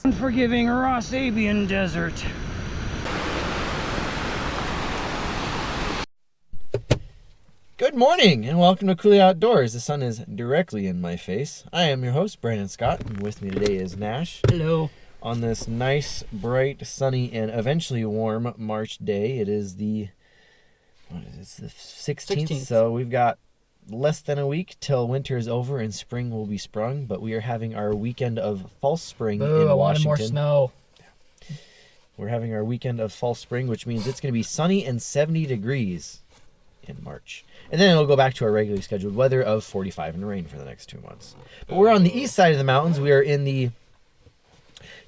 Unforgiving Ross-Abian Desert. Good morning and welcome to Cooley Outdoors. The sun is directly in my face. I am your host, Brandon Scott, and with me today is Nash. Hello. On this nice, bright, sunny, and eventually warm March day. It is the 16th, so we've got less than a week till winter is over and spring will be sprung, but we are having our weekend of false spring in Washington. I wanted more snow. We're having our weekend of false spring, which means it's going to be sunny and 70 degrees in March. And then it'll go back to our regularly scheduled weather of 45 and rain for the next 2 months. But we're on the east side of the mountains. We are in the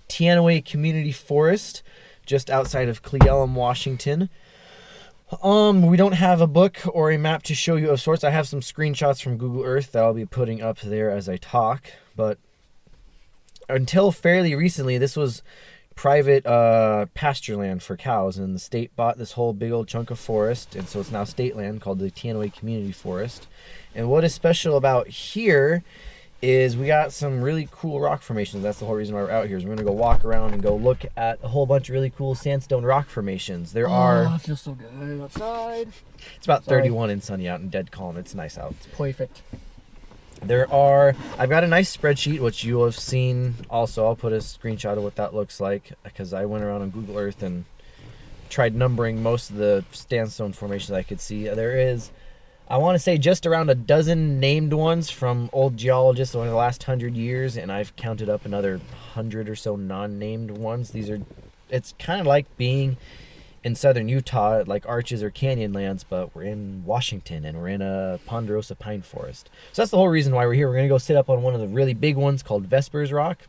Teanaway Community Forest, just outside of Cle Elum, Washington. We don't have a book or a map to show you of sorts. I have some screenshots from Google Earth that I'll be putting up there as I talk. But until fairly recently, this was private pasture land for cows, and the state bought this whole big old chunk of forest, and so it's now state land called the Teanaway Community Forest. And what is special about here is we got some really cool rock formations. That's the whole reason why we're out here, is we're going to go walk around and go look at a whole bunch of really cool sandstone rock formations. There are... Oh, it feels so good outside. It's about 31 and sunny out and dead calm. It's nice out. It's perfect. I've got a nice spreadsheet, which you have seen also. I'll put a screenshot of what that looks like, because I went around on Google Earth and tried numbering most of the sandstone formations I could see. There is, I want to say, just around a dozen named ones from old geologists over the last 100 years, and I've counted up another 100 or so non-named ones. It's kind of like being in southern Utah, like arches or canyon lands, but we're in Washington and we're in a ponderosa pine forest. So that's the whole reason why we're here. We're gonna go sit up on one of the really big ones called Vespers Rock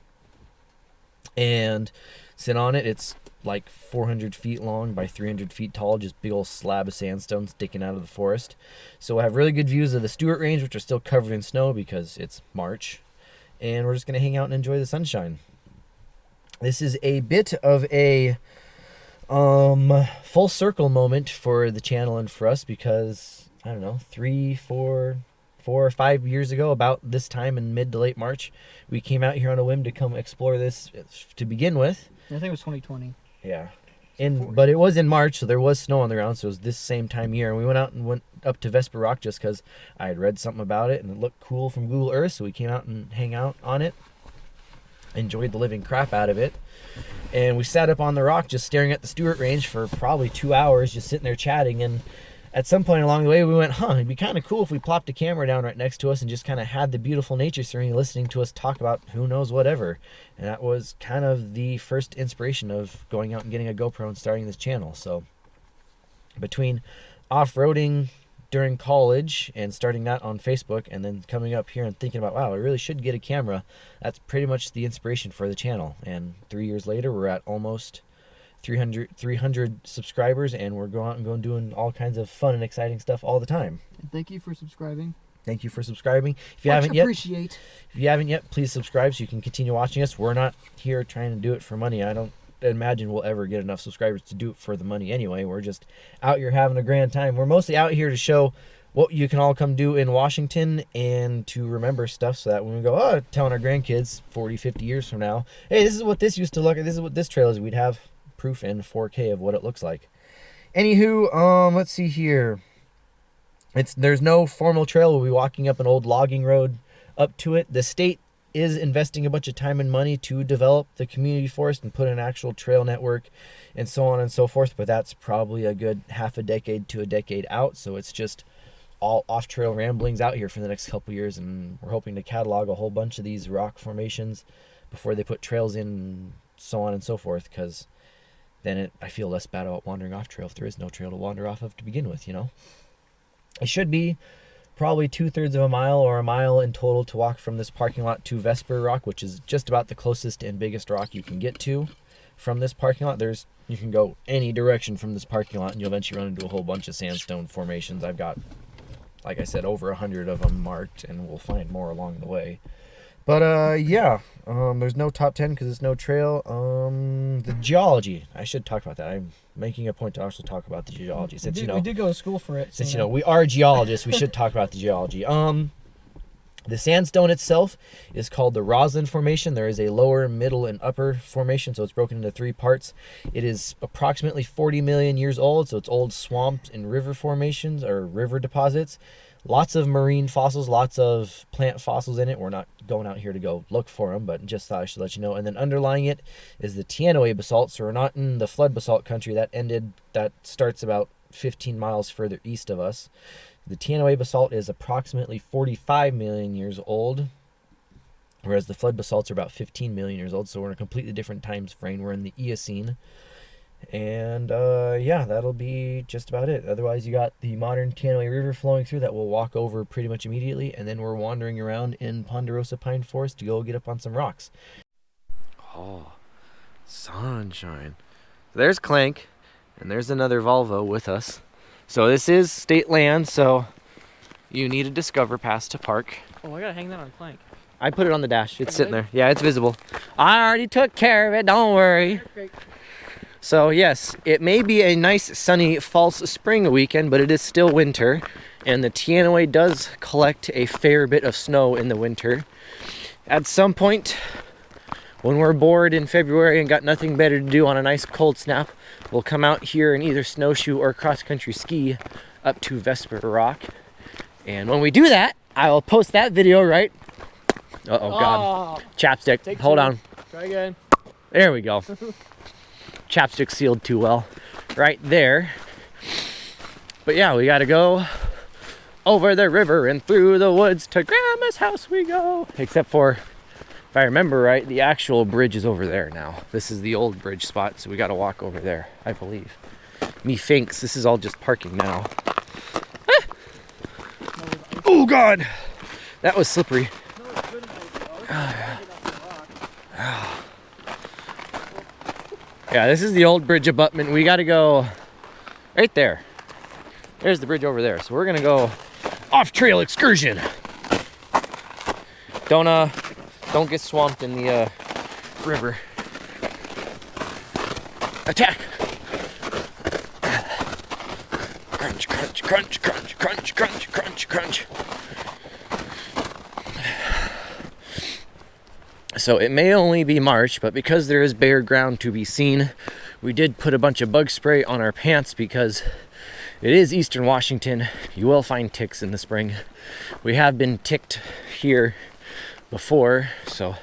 and sit on it. It's like 400 feet long by 300 feet tall, just big old slab of sandstone sticking out of the forest. So we'll have really good views of the Stuart Range, which are still covered in snow because it's March, and we're just gonna hang out and enjoy the sunshine. This is a bit of a full circle moment for the channel and for us, because I don't know, 4 or 5 years ago, about this time in mid to late March, we came out here on a whim to come explore this to begin with. I think it was 2020. Yeah. But it was in March, so there was snow on the ground, so it was this same time of year. And we went up to Vespers Rock just because I had read something about it and it looked cool from Google Earth, so we came out and hang out on it. Enjoyed the living crap out of it. And we sat up on the rock just staring at the Stuart Range for probably 2 hours, just sitting there chatting. And at some point along the way, we went, it'd be kind of cool if we plopped a camera down right next to us and just kind of had the beautiful nature scenery listening to us talk about who knows whatever. And that was kind of the first inspiration of going out and getting a GoPro and starting this channel. So between off-roading during college and starting that on Facebook, and then coming up here and thinking about, wow, I really should get a camera, that's pretty much the inspiration for the channel. And 3 years later, we're at almost 300 subscribers, and we're going out and doing all kinds of fun and exciting stuff all the time. And thank you for subscribing. Thank you for subscribing. If you haven't yet, please subscribe so you can continue watching us. We're not here trying to do it for money. I don't imagine we'll ever get enough subscribers to do it for the money anyway. We're just out here having a grand time. We're mostly out here to show what you can all come do in Washington and to remember stuff, so that when we go telling our grandkids 40, 50 years from now, hey, this is what this used to look like, this is what this trail is, we'd have proof in 4K of what it looks like. Anywho, let's see here. There's no formal trail. We'll be walking up an old logging road up to it. The state is investing a bunch of time and money to develop the community forest and put an actual trail network and so on and so forth, but that's probably a good half a decade to a decade out, so it's just all off-trail ramblings out here for the next couple years, and we're hoping to catalog a whole bunch of these rock formations before they put trails in, so on and so forth, because then I feel less bad about wandering off trail if there is no trail to wander off of to begin with, you know? It should be probably 2/3 of a mile or a mile in total to walk from this parking lot to Vespers Rock, which is just about the closest and biggest rock you can get to from this parking lot. You can go any direction from this parking lot and you'll eventually run into a whole bunch of sandstone formations. I've got, like I said, over 100 of them marked, and we'll find more along the way. But there's no top 10 because there's no trail. The geology, I should talk about that. I'm making a point to also talk about the geology, since we did go to school for it. Since we are geologists, we should talk about the geology. The sandstone itself is called the Roslyn Formation. There is a lower, middle, and upper formation, so it's broken into 3 parts. It is approximately 40 million years old, so it's old swamps and river formations, or river deposits. Lots of marine fossils, lots of plant fossils in it. We're not going out here to go look for them, but just thought I should let you know. And then underlying it is the Teanaway basalt, so we're not in the flood basalt country. That starts about 15 miles further east of us. The Teanaway basalt is approximately 45 million years old, whereas the flood basalts are about 15 million years old, so we're in a completely different time frame. We're in the Eocene. And yeah, that'll be just about it. Otherwise, you got the modern Teanaway River flowing through that we'll walk over pretty much immediately, and then we're wandering around in Ponderosa Pine Forest to go get up on some rocks. Oh, sunshine. There's Clank, and there's another Volvo with us. So this is state land, so you need a Discover Pass to park. Oh, I gotta hang that on Clank. I put it on the dash. It's sitting there. Yeah, it's visible. I already took care of it. Don't worry. Great. So yes, it may be a nice sunny false spring weekend, but it is still winter, and the Teanaway does collect a fair bit of snow in the winter. At some point, when we're bored in February and got nothing better to do on a nice cold snap, we'll come out here and either snowshoe or cross-country ski up to Vespers Rock. And when we do that, I will post that video right... Uh-oh, God. Chapstick. Take Hold 2. on. Try again. There we go. Chapstick sealed too well. Right there. But yeah, we gotta go over the river and through the woods to Grandma's house we go. Except for, if I remember right, the actual bridge is over there now. This is the old bridge spot, so we gotta walk over there, I believe. Me thinks this is all just parking now. Ah! Oh God! That was slippery. Yeah, this is the old bridge abutment. We gotta go right there. There's the bridge over there. So we're gonna go off-trail excursion. Don't get swamped in the river. Attack! Crunch, crunch, crunch, crunch, crunch, crunch, crunch, crunch. So it may only be March, but because there is bare ground to be seen, we did put a bunch of bug spray on our pants because it is Eastern Washington. You will find ticks in the spring. We have been ticked here before, so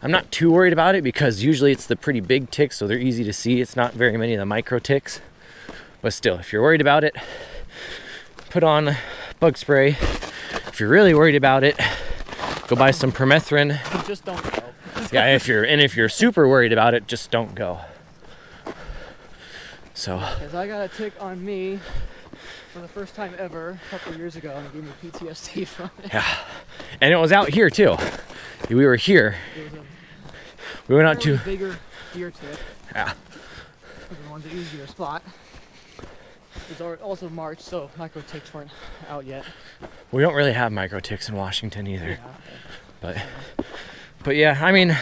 I'm not too worried about it because usually it's the pretty big ticks, so they're easy to see. It's not very many of the micro ticks. But still, if you're worried about it, put on bug spray. If you're really worried about it, go buy some permethrin. Just don't go. Yeah, if you're super worried about it, just don't go. So. Because I got a tick on me for the first time ever a couple years ago, and it gave me PTSD from it. Yeah, and it was out here too. We were here. We went out to bigger deer tick. Yeah. The one's an easier spot. It's also March, so micro ticks weren't out yet. We don't really have micro ticks in Washington either. Yeah. But yeah, I mean,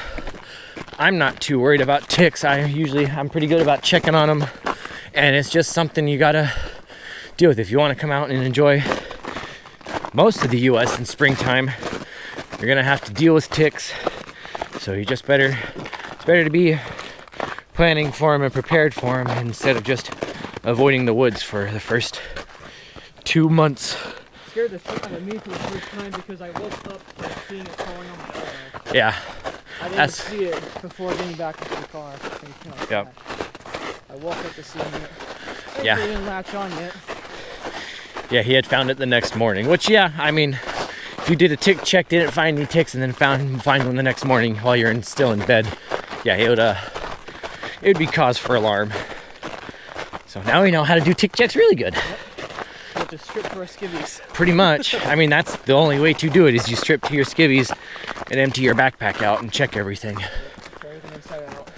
I'm not too worried about ticks. I'm pretty good about checking on them, and it's just something you gotta deal with if you want to come out and enjoy most of the U.S. in springtime. You're gonna have to deal with ticks, so you just it's better to be planning for them and prepared for them instead of just avoiding the woods for the first 2 months. Scared the shit out of me for the first time because I woke up seeing it crawling on my elbow. Yeah. I didn't see it before getting back into the car. Yep. I woke up to see it. Yeah. It didn't latch on yet. Yeah, he had found it the next morning, which, yeah, I mean, if you did a tick check, didn't find any ticks, and then find one the next morning while you're still in bed, yeah, it would be cause for alarm. So now we know how to do tick checks really good. Yep. You have to strip for our skivvies. Pretty much. I mean, that's the only way to do it is you strip to your skivvies and empty your backpack out and check everything. Everything inside out.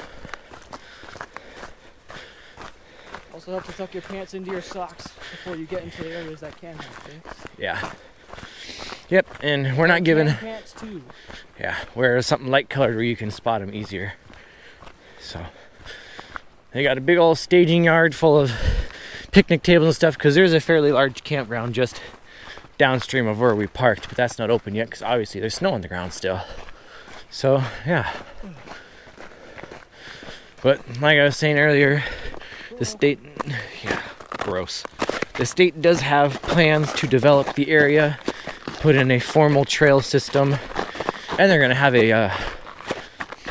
Also helps to tuck your pants into your socks before you get into the areas that can have ticks. Yeah. Yep, and we're not giving... pants too. Yeah, wear something light colored where you can spot them easier. So, they got a big old staging yard full of picnic tables and stuff because there's a fairly large campground just downstream of where we parked, but that's not open yet because obviously there's snow on the ground still. So yeah, but like I was saying earlier, the state, yeah, gross. The state does have plans to develop the area, put in a formal trail system, and they're gonna have a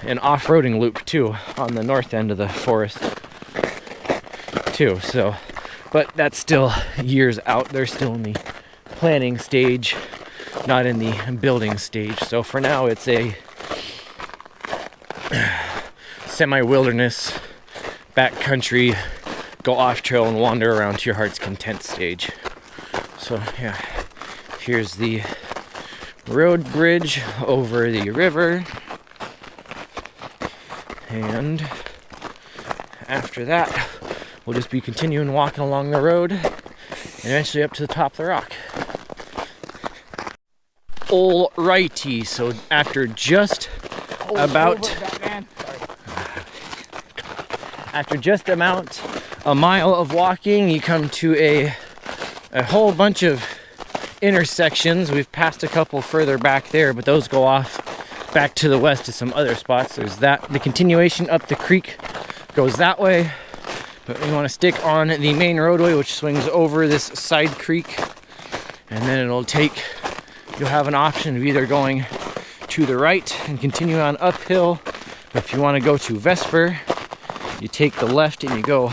an off-roading loop too on the north end of the forest too. So, but that's still years out. They're still in the planning stage, not in the building stage. So for now, it's a semi-wilderness, backcountry, go off trail and wander around to your heart's content stage. So yeah, here's the road bridge over the river, and after that we'll just be continuing walking along the road and eventually up to the top of the rock. Alrighty, so after just about a mile of walking, you come to a whole bunch of intersections. We've passed a couple further back there, but those go off back to the west to some other spots. There's that, the continuation up the creek goes that way, but we want to stick on the main roadway, which swings over this side creek, and then you'll have an option of either going to the right and continue on uphill, or if you want to go to Vesper, you take the left and you go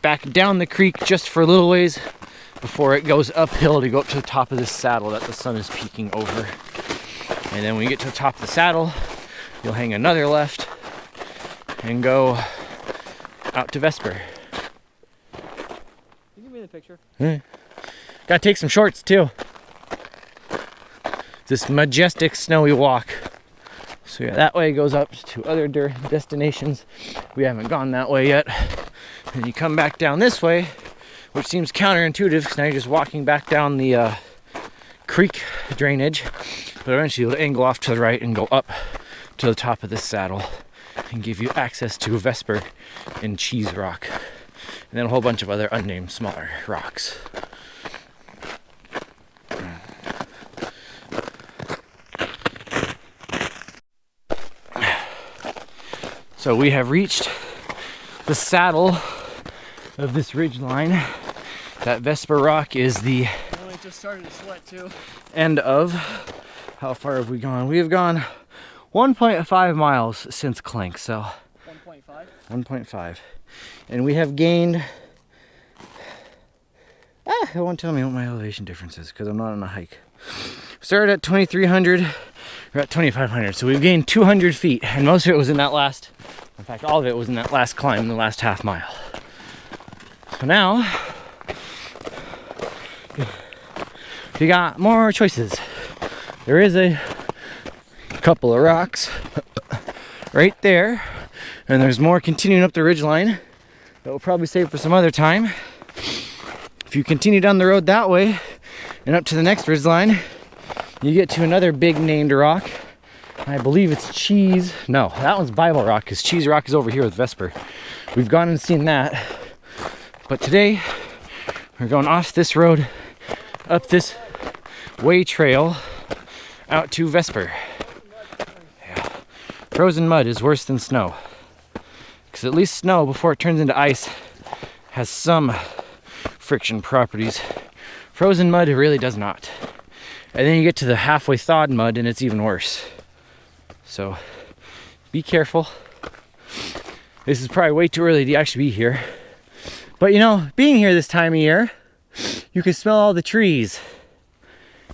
back down the creek just for a little ways before it goes uphill to go up to the top of this saddle that the sun is peeking over. And then when you get to the top of the saddle, you'll hang another left and go out to Vesper. Can you give me the picture? Gotta take some shorts too. This majestic snowy walk. So yeah, that way goes up to other destinations. We haven't gone that way yet. And you come back down this way, which seems counterintuitive because now you're just walking back down the creek drainage. But eventually you'll angle off to the right and go up to the top of this saddle and give you access to Vesper and Cheese Rock. And then a whole bunch of other unnamed smaller rocks. So we have reached the saddle of this ridge line. That Vespers Rock is the it just started to sweat too. End of. How far have we gone? We have gone 1.5 miles since Clank, so 1.5? 1.5. And we have gained it won't tell me what my elevation difference is because I'm not on a hike. Started at 2,300, we're at 2,500, so we've gained 200 feet, and most of it was in fact all of it was in that last climb, the last half mile. So now we got more choices. There is a couple of rocks right there, and there's more continuing up the ridge line that we'll probably save for some other time. If you continue down the road that way and up to the next ridge line, you get to another big named rock. I believe it's Cheese. No, that one's Bible Rock, because Cheese Rock is over here with Vesper. We've gone and seen that. But today, we're going off this road, up this way trail, out to Vesper. Yeah. Frozen mud is worse than snow. Because at least snow, before it turns into ice, has some friction properties. Frozen mud, it really does not. And then you get to the halfway thawed mud and it's even worse. So be careful. This is probably way too early to actually be here. But you know, being here this time of year, you can smell all the trees.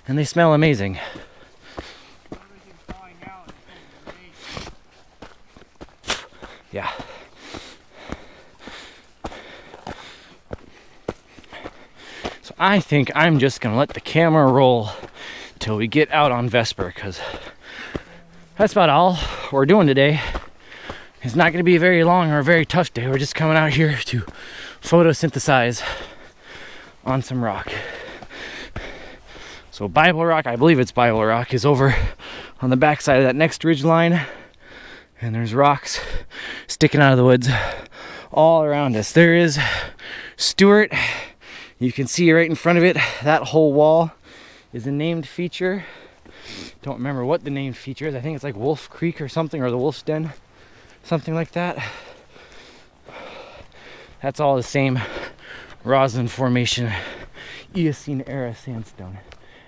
And they smell amazing. Yeah. So I think I'm just gonna let the camera roll till we get out on Vesper, because that's about all we're doing today. It's not gonna be a very long or a very tough day. We're just coming out here to photosynthesize on some rock. So Bible Rock, I believe it's Bible Rock, is over on the backside of that next ridge line. And there's rocks sticking out of the woods all around us. There is Stuart. You can see right in front of it, that whole wall is a named feature. Don't remember what the named feature is. I think it's like Wolf Creek or something, or the Wolf's Den, something like that. That's all the same Roslyn Formation Eocene era sandstone.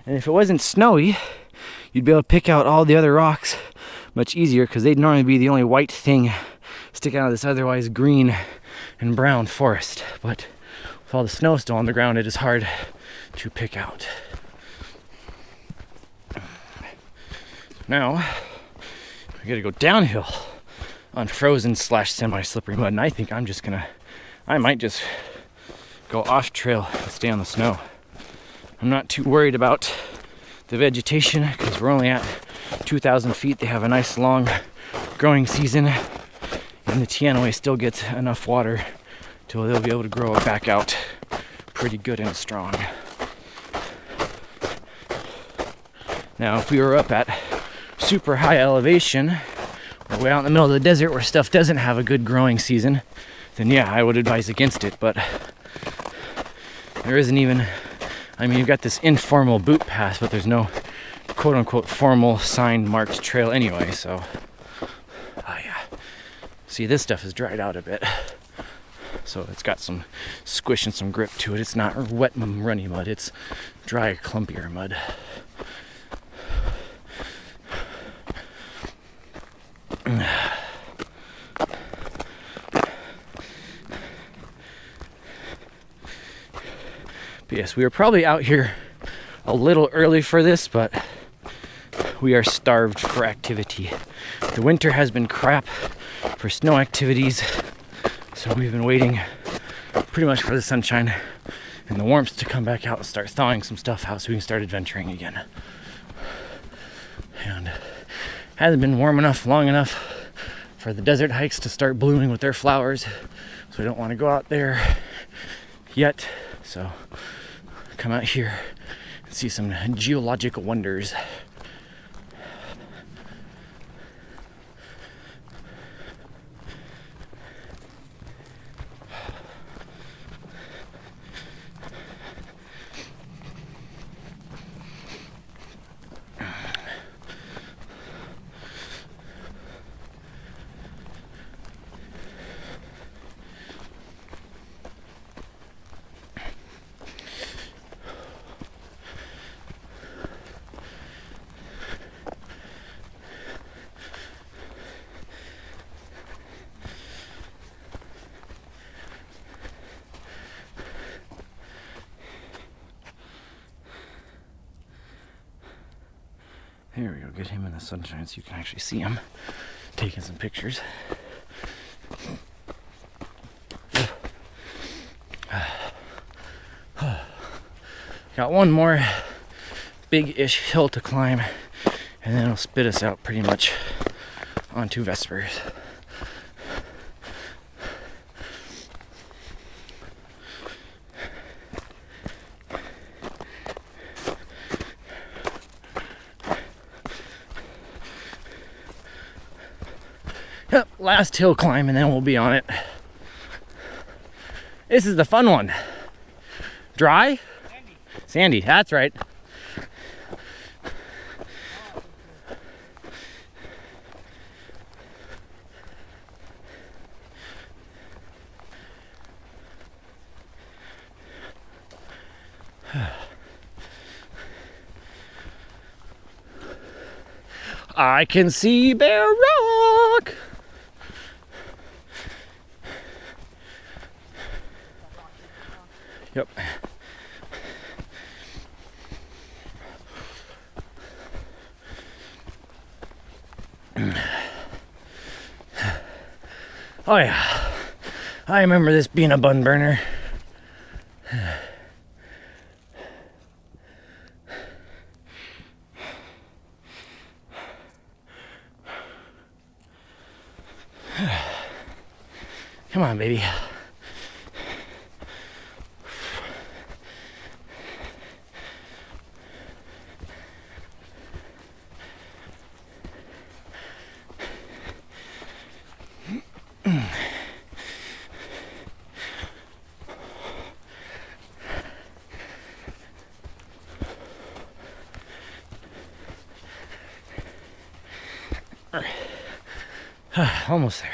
And if it wasn't snowy, you'd be able to pick out all the other rocks much easier, because they'd normally be the only white thing sticking out of this otherwise green and brown forest. But with all the snow still on the ground, it is hard to pick out. Now, we gotta go downhill on frozen / semi-slippery mud, and I think I might just go off trail and stay on the snow. I'm not too worried about the vegetation because we're only at 2,000 feet. They have a nice long growing season, and the Teanaway still gets enough water till they'll be able to grow it back out pretty good and strong. Now, if we were up at super high elevation, or way out in the middle of the desert where stuff doesn't have a good growing season, then yeah, I would advise against it. But there isn't even, I mean, you've got this informal boot path, but there's no quote-unquote formal signed marked trail anyway, so yeah. See, this stuff is dried out a bit, so it's got some squish and some grip to it. It's not wet and runny mud, it's dry, clumpier mud. But yes, we were probably out here a little early for this, but we are starved for activity. The winter has been crap for snow activities, so we've been waiting pretty much for the sunshine and the warmth to come back out and start thawing some stuff out so we can start adventuring again. And it hasn't been warm enough, long enough for the desert hikes to start blooming with their flowers, so we don't want to go out there yet. So come out here and see some geologic wonders. Here we go, get him in the sunshine so you can actually see him taking some pictures. Got one more big-ish hill to climb, and then it'll spit us out pretty much onto Vespers. Yep, last hill climb and then we'll be on it. This is the fun one. Dry? Sandy, that's right. I can see Bear Rock. Yep. Oh yeah, I remember this being a bun burner. Come on, baby. Almost there.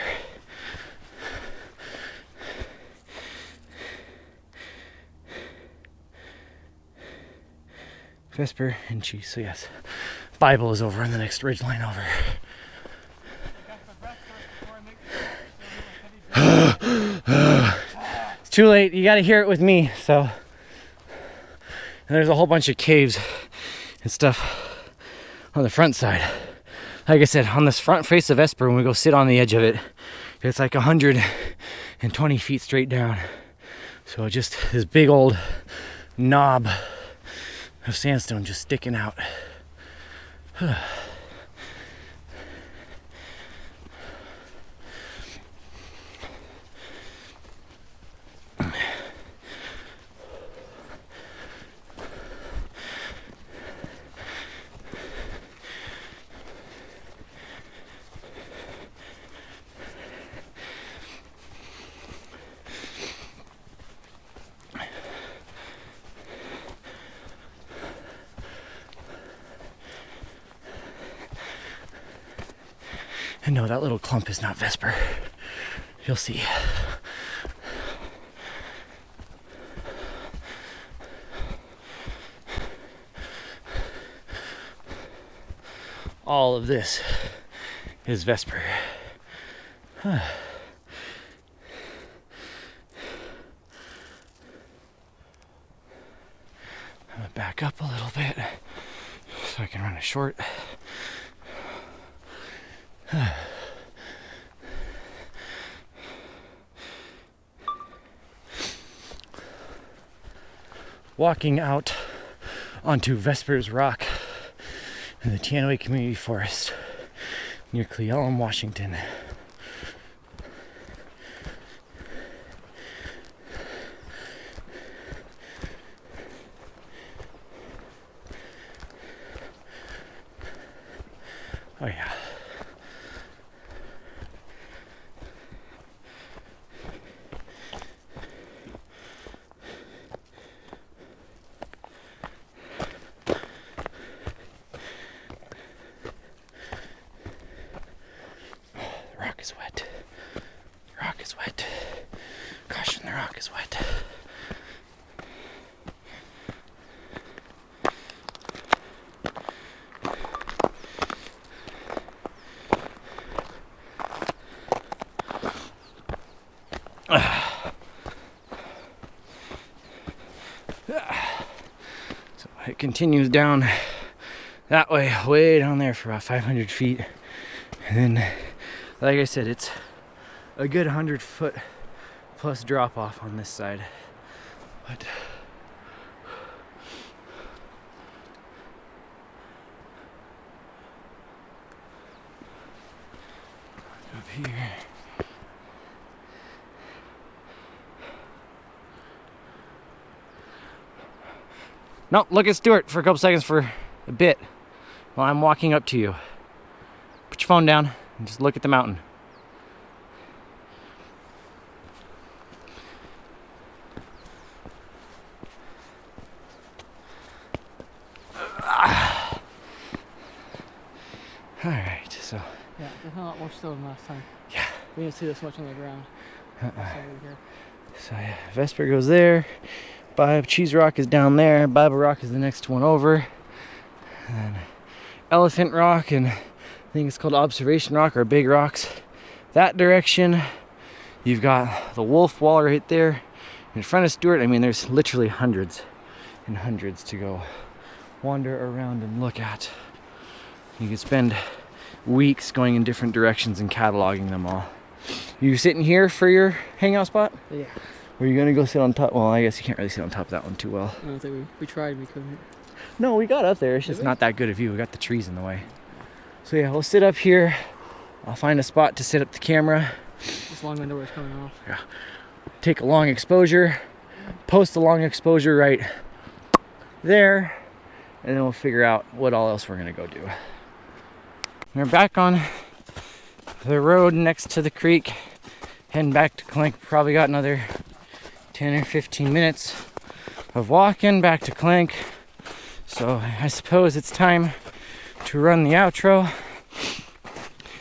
Vesper and cheese, so yes. Bible is over on the next ridge line over. It's too late, you gotta hear it with me, so. And there's a whole bunch of caves and stuff on the front side. Like I said, on this front face of Vesper, when we go sit on the edge of it, it's like 120 feet straight down. So just this big old knob of sandstone just sticking out. And no, that little clump is not Vesper. You'll see. All of this is Vesper. I'm gonna back up a little bit so I can run a short. Walking out onto Vespers Rock in the Teanaway Community Forest near Cleelum, Washington. Oh yeah. Is wet. The rock is wet. Caution, the rock is wet. So it continues down that way down there for about 500 feet. And then, like I said, it's a good 100-foot plus drop off on this side. But up here. No, look at Stuart for a couple seconds for a bit while I'm walking up to you. Put your phone down and just look at the mountain. Alright, so. Yeah, there's a lot more snow than last time. Yeah. We didn't see this much on the ground. So yeah, Vesper goes there. Cheese Rock is down there. Bible Rock is the next one over. And then Elephant Rock and I think it's called Observation Rock or Big Rocks. That direction. You've got the Wolf Wall right there in front of Stuart. I mean, there's literally hundreds and hundreds to go wander around and look at. You could spend weeks going in different directions and cataloging them all. You sitting here for your hangout spot? Yeah. Or are you gonna go sit on top? Well, I guess you can't really sit on top of that one too well. I don't think we tried, we couldn't. No, we got up there. It's just not that good a view. We got the trees in the way. So yeah, we'll sit up here. I'll find a spot to set up the camera. This long window is coming off. Yeah. Take a long exposure. Post a long exposure right there. And then we'll figure out what all else we're gonna go do. We're back on the road next to the creek. Heading back to Clank. Probably got another 10 or 15 minutes of walking back to Clank. So I suppose it's time to run the outro.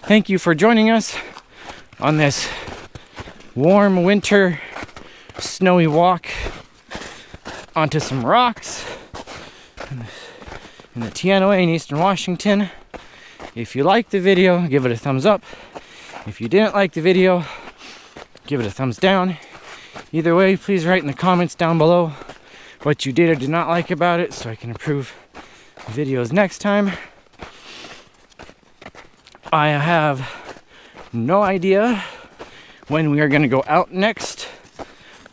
Thank you for joining us on this warm winter snowy walk onto some rocks in the Teanaway in eastern Washington. If you liked the video, give it a thumbs up. If you didn't like the video, give it a thumbs down. Either way, please write in the comments down below what you did or did not like about it so I can improve videos next time. I have no idea when we are going to go out next.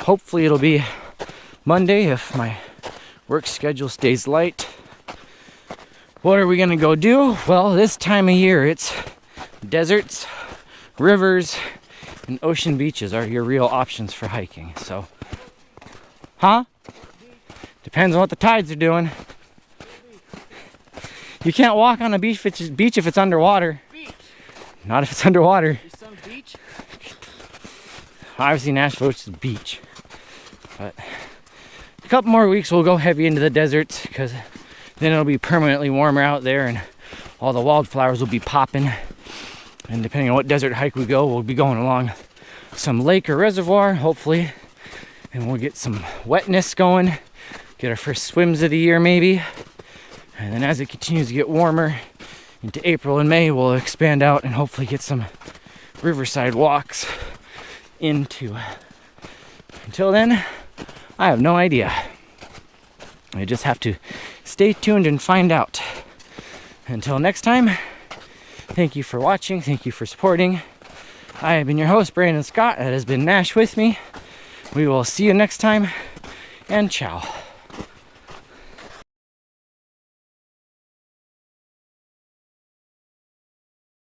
Hopefully it'll be Monday if my work schedule stays light. What are we going to go do? Well, this time of year it's deserts, rivers, and ocean beaches are your real options for hiking. So, depends on what the tides are doing. You can't walk on a beach if it's underwater. Beach. Not if it's underwater. Is some beach? Obviously Nashville is beach. But a couple more weeks we'll go heavy into the deserts because then it'll be permanently warmer out there and all the wildflowers will be popping. And depending on what desert hike we go, we'll be going along some lake or reservoir, hopefully. And we'll get some wetness going. Get our first swims of the year maybe. And then as it continues to get warmer into April and May, we'll expand out and hopefully get some riverside walks into. Until then, I have no idea. I just have to stay tuned and find out. Until next time, thank you for watching. Thank you for supporting. I have been your host, Brandon Scott. That has been Nash with me. We will see you next time, and ciao.